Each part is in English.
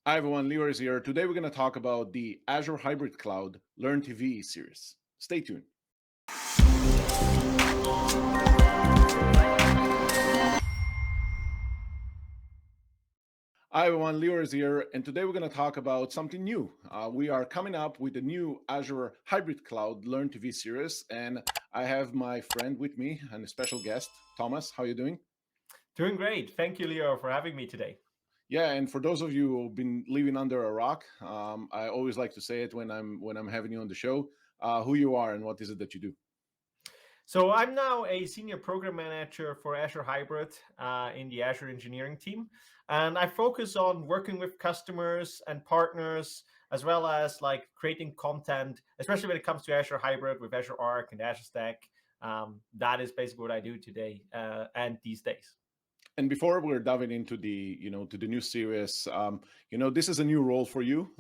Hi everyone, Lior is here. Today we're going to talk about the Azure Hybrid Cloud Learn TV series. Stay tuned. Hi everyone, Lior is here, and today we're going to talk about something new. We are coming up with the new Azure Hybrid Cloud Learn TV series, and I have my friend with me and a special guest, Thomas. How are you doing? Doing great. Thank you, Leo, for having me today. Yeah, and for those of you who've been living under a rock, I always like to say it when I'm having you on the show, who you are and what is it that you do. So I'm now a senior program manager for Azure Hybrid in the Azure engineering team. And I focus on working with customers and partners, as well as like creating content, especially when it comes to Azure Hybrid with Azure Arc and Azure Stack. That is basically what I do today and these days. And before we're diving into the to the new series, this is a new role for you.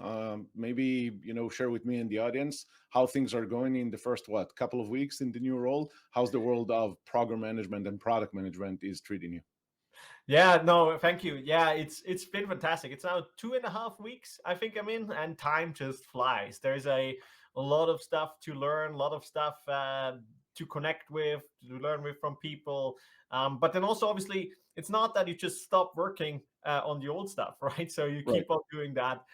Maybe share with me and the audience how things are going in the first couple of weeks in the new role. How's the world of program management and product management is treating you? Yeah, no, thank you. Yeah, it's been fantastic. It's now 2.5 weeks, I think I'm in, and time just flies. There's a lot of stuff to learn, a lot of stuff to connect with, to learn with from people. But then also, obviously, it's not that you just stop working on the old stuff, right? So you Right. keep on doing that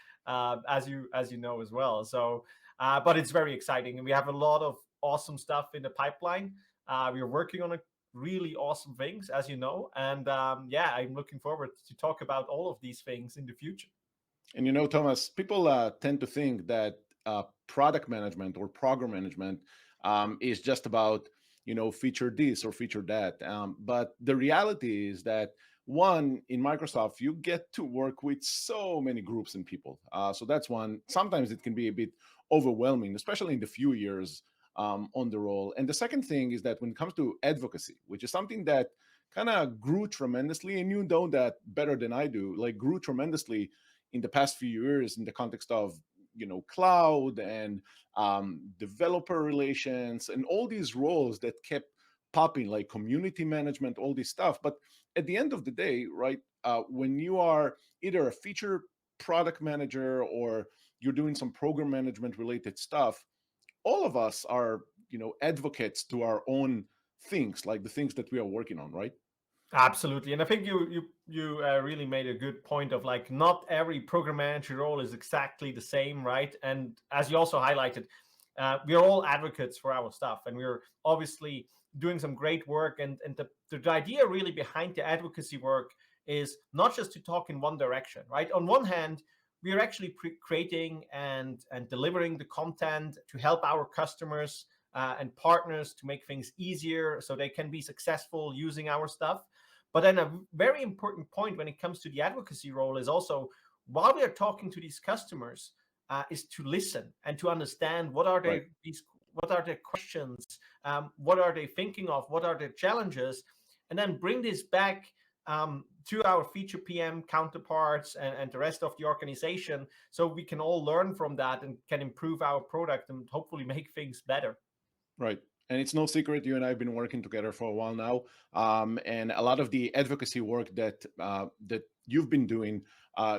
as you know as well. So, but it's very exciting, and we have a lot of awesome stuff in the pipeline. We're working on a really awesome things, as you know. And yeah, I'm looking forward to talk about all of these things in the future. And Thomas, people tend to think that product management or program management is just about feature this or feature that. But the reality is that one in Microsoft, you get to work with so many groups and people. So that's one. Sometimes it can be a bit overwhelming, especially in the few years on the role. And the second thing is that when it comes to advocacy, which is something that kind of grew tremendously, and you know that better than I do, like grew tremendously in the past few years in the context of cloud and developer relations and all these roles that kept popping, like community management, all this stuff. But at the end of the day, right, when you are either a feature product manager or you're doing some program management related stuff, all of us are advocates to our own things, like the things that we are working on, right? Absolutely, and I think you really made a good point of like not every program manager role is exactly the same, right? And as you also highlighted, we are all advocates for our stuff, and we're obviously doing some great work. And the idea really behind the advocacy work is not just to talk in one direction, right? On one hand, we are actually creating and delivering the content to help our customers and partners to make things easier so they can be successful using our stuff. But then a very important point when it comes to the advocacy role is also while we are talking to these customers, is to listen and to understand Right. what are their questions, what are they thinking of, what are their challenges, and then bring this back to our feature PM counterparts and the rest of the organization, so we can all learn from that and can improve our product and hopefully make things better. Right. And it's no secret, you and I have been working together for a while now. And a lot of the advocacy work that you've been doing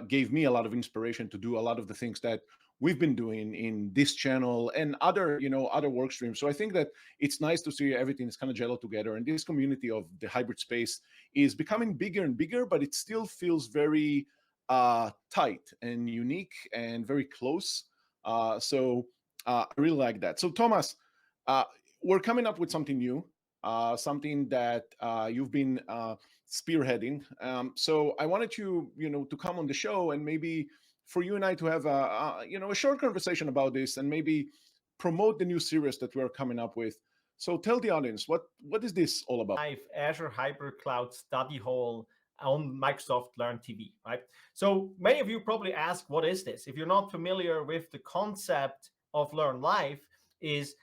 gave me a lot of inspiration to do a lot of the things that we've been doing in this channel and other, other work streams. So I think that it's nice to see everything is kind of gelled together. And this community of the hybrid space is becoming bigger and bigger, but it still feels very tight and unique and very close. I really like that. So Thomas, uh, we're coming up with something new, something that you've been spearheading. So I wanted you, to come on the show and maybe for you and I to have a short conversation about this and maybe promote the new series that we're coming up with. So tell the audience what is this all about? Live Azure Hybrid Cloud Study Hall on Microsoft Learn TV, right? So many of you probably ask, what is this? If you're not familiar with the concept of Learn Live, is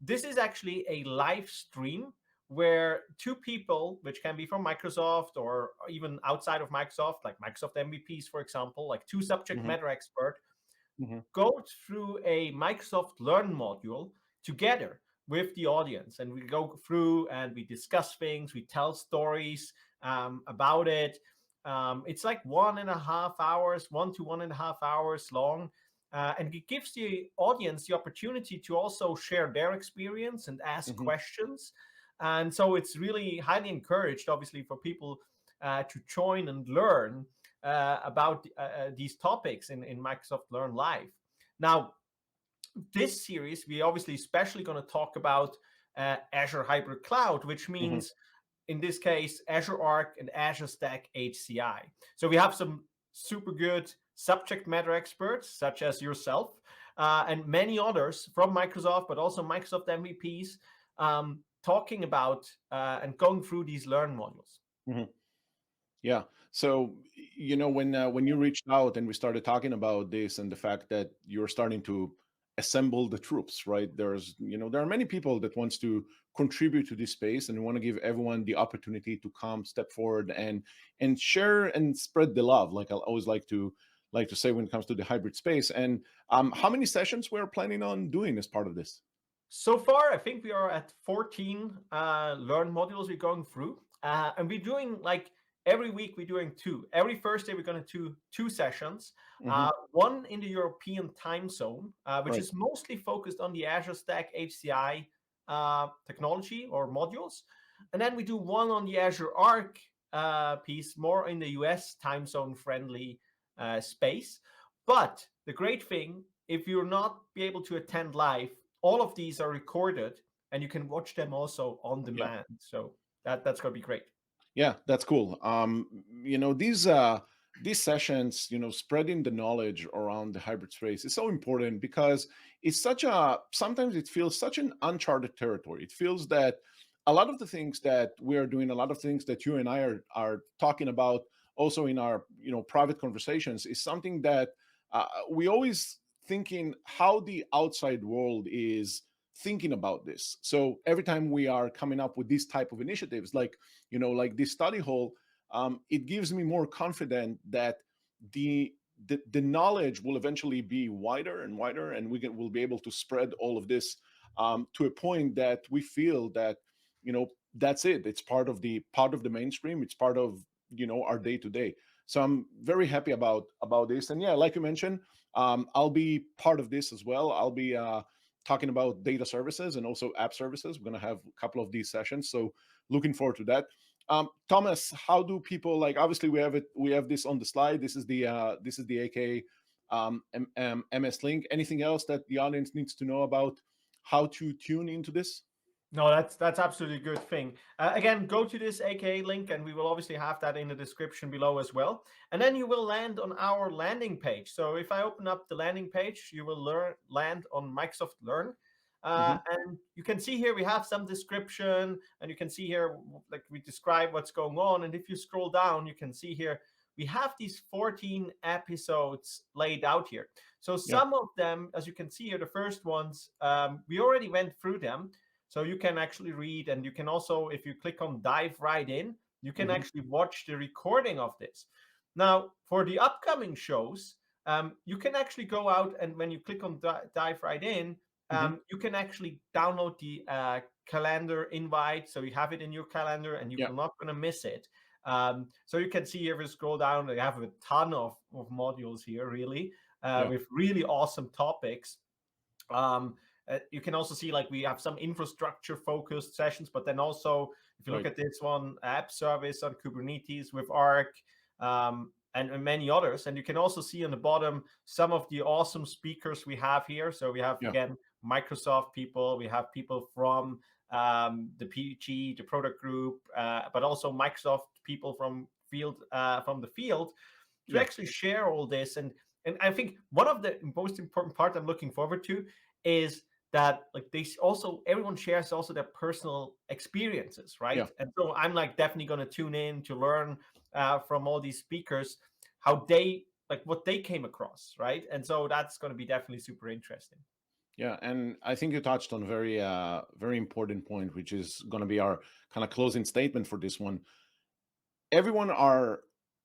this is actually a live stream where two people, which can be from Microsoft or even outside of Microsoft, like Microsoft MVPs, for example, like two subject Hmm. matter experts, Hmm. go through a Microsoft Learn module together with the audience. And we go through and we discuss things, we tell stories about it. It's like 1.5 hours, 1 to 1.5 hours long. And it gives the audience the opportunity to also share their experience and ask Hmm. questions. And so it's really highly encouraged, obviously, for people to join and learn about these topics in Microsoft Learn Live. Now, this series, we obviously especially going to talk about Azure Hybrid Cloud, which Hmm. means in this case, Azure Arc and Azure Stack HCI. So we have some super good subject matter experts, such as yourself, and many others from Microsoft, but also Microsoft MVPs, talking about and going through these Learn modules. Hmm. Yeah. So, when you reached out and we started talking about this and the fact that you're starting to assemble the troops, right? There are many people that wants to contribute to this space and want to give everyone the opportunity to come, step forward, and share and spread the love. Like I always like to say when it comes to the hybrid space. And how many sessions we're planning on doing as part of this? So far, I think we are at 14 Learn modules we're going through. And we're doing like every week, we're doing two. Every Thursday, we're going to do two sessions. Hmm. One in the European time zone, which Right. is mostly focused on the Azure Stack HCI technology or modules. And then we do one on the Azure Arc piece, more in the US time zone friendly space. But the great thing, if you're not be able to attend live, all of these are recorded and you can watch them also on Yeah. demand. So that's going to be great. Yeah, that's cool. These sessions, spreading the knowledge around the hybrid space is so important because it's sometimes it feels such an uncharted territory. It feels that a lot of the things that we are doing, a lot of things that you and I are talking about also in our, private conversations is something that we always thinking how the outside world is thinking about this. So every time we are coming up with these type of initiatives, like this study hall, it gives me more confident that the, the knowledge will eventually be wider and wider, and we'll be able to spread all of this to a point that we feel that that's it. It's part of the mainstream. It's part of our day to day. So I'm very happy about this. And yeah, like you mentioned, I'll be part of this as well. I'll be talking about data services and also app services. We're going to have a couple of these sessions. So looking forward to that. Thomas, how do people like? Obviously, we have this on the slide. This is the AK MS link. Anything else that the audience needs to know about how to tune into this? No, that's absolutely a good thing. Again, go to this AKA link, and we will obviously have that in the description below as well. And then you will land on our landing page. So if I open up the landing page, you will land on Microsoft Learn. Hmm. And you can see here we have some description, and you can see here like we describe what's going on. And if you scroll down, you can see here we have these 14 episodes laid out here. So Yeah. some of them, as you can see here, the first ones, we already went through them. So you can actually read, and you can also, if you click on dive right in, you can Hmm. actually watch the recording of this. Now, for the upcoming shows, you can actually go out, and when you click on dive right in, Hmm. you can actually download the calendar invite. So you have it in your calendar and you're Yeah. not going to miss it. So you can see here, if you scroll down, they have a ton of modules here, really, Yeah. with really awesome topics. Um, you can also see like we have some infrastructure focused sessions, but then also if you look Right. at this one, app service on Kubernetes with Arc, and many others. And you can also see on the bottom some of the awesome speakers we have here. So we have, Yeah. again, Microsoft people, we have people from the PG, the product group, but also Microsoft people from the field to Yeah. actually share all this. And I think one of the most important part I'm looking forward to is that like they also, everyone shares also their personal experiences, Yeah. right? And so I'm like definitely going to tune in to learn from all these speakers how they like what they came across, right? And so that's going to be definitely super interesting. Yeah, and I think you touched on a very important point, which is going to be our kind of closing statement for this one. Everyone are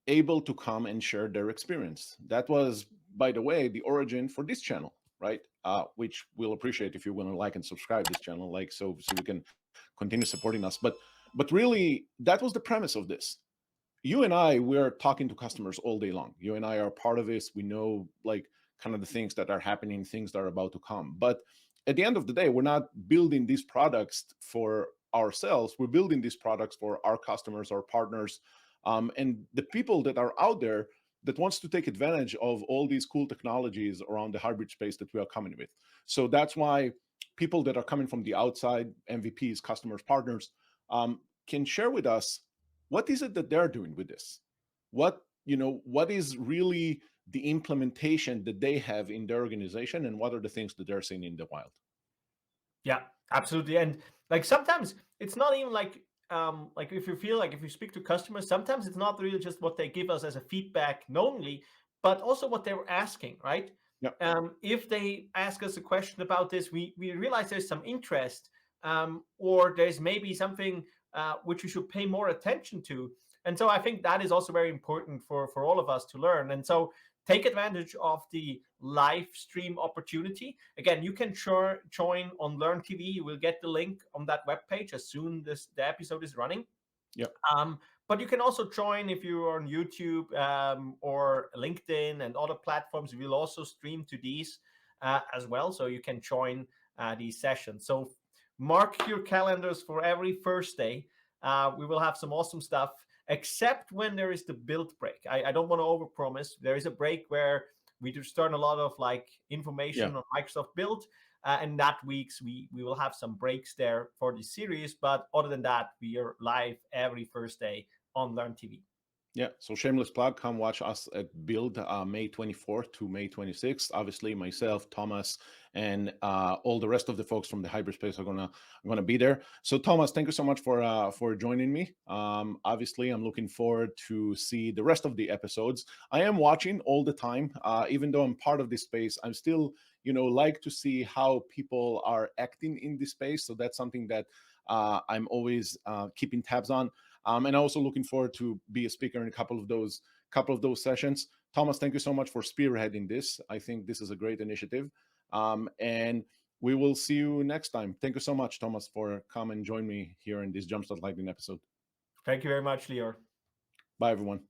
able to come and share their experience. That was, by the way, the origin for this channel, right? Which we'll appreciate if you want to like and subscribe this channel, like so we can continue supporting us. But really, that was the premise of this. you and I, we're talking to customers all day long. You and I are part of this. We know like kind of the things that are happening, things that are about to come. But at the end of the day, we're not building these products for ourselves. We're building these products for our customers, our partners, and the people that are out there that wants to take advantage of all these cool technologies around the hybrid space that we are coming with. So that's why people that are coming from the outside, MVPs, customers, partners, can share with us what is it that they're doing with this. What is really the implementation that they have in their organization, and what are the things that they're seeing in the wild. Yeah, absolutely. And like sometimes it's not even like if you feel like if you speak to customers, sometimes it's not really just what they give us as a feedback knowingly, but also what they were asking, right? Yeah. If they ask us a question about this, we realize there's some interest, or there's maybe something which we should pay more attention to. And so I think that is also very important for all of us to learn. And so take advantage of the live stream opportunity. Again, you can join on Learn TV. You will get the link on that webpage as soon as the episode is running. Yeah. But you can also join if you're on YouTube or LinkedIn and other platforms. We'll also stream to these as well, so you can join these sessions. So mark your calendars for every Thursday. We will have some awesome stuff, except when there is the build break. I don't want to overpromise. There is a break where we just start a lot of like information Yeah. on Microsoft Build. And that weeks we will have some breaks there for the series. But other than that, we are live every Thursday on Learn TV. Yeah, so shameless plug, come watch us at Build May 24th to May 26th. Obviously, myself, Thomas, and all the rest of the folks from the hyperspace are gonna be there. So Thomas, thank you so much for joining me. Obviously, I'm looking forward to see the rest of the episodes. I am watching all the time, even though I'm part of this space. I'm still, like to see how people are acting in this space. So that's something that I'm always keeping tabs on. And also looking forward to be a speaker in a couple of those sessions. Thomas, thank you so much for spearheading this. I think this is a great initiative. And we will see you next time. Thank you so much, Thomas, for come and join me here in this Jumpstart Lightning episode. Thank you very much, Lior. Bye, everyone.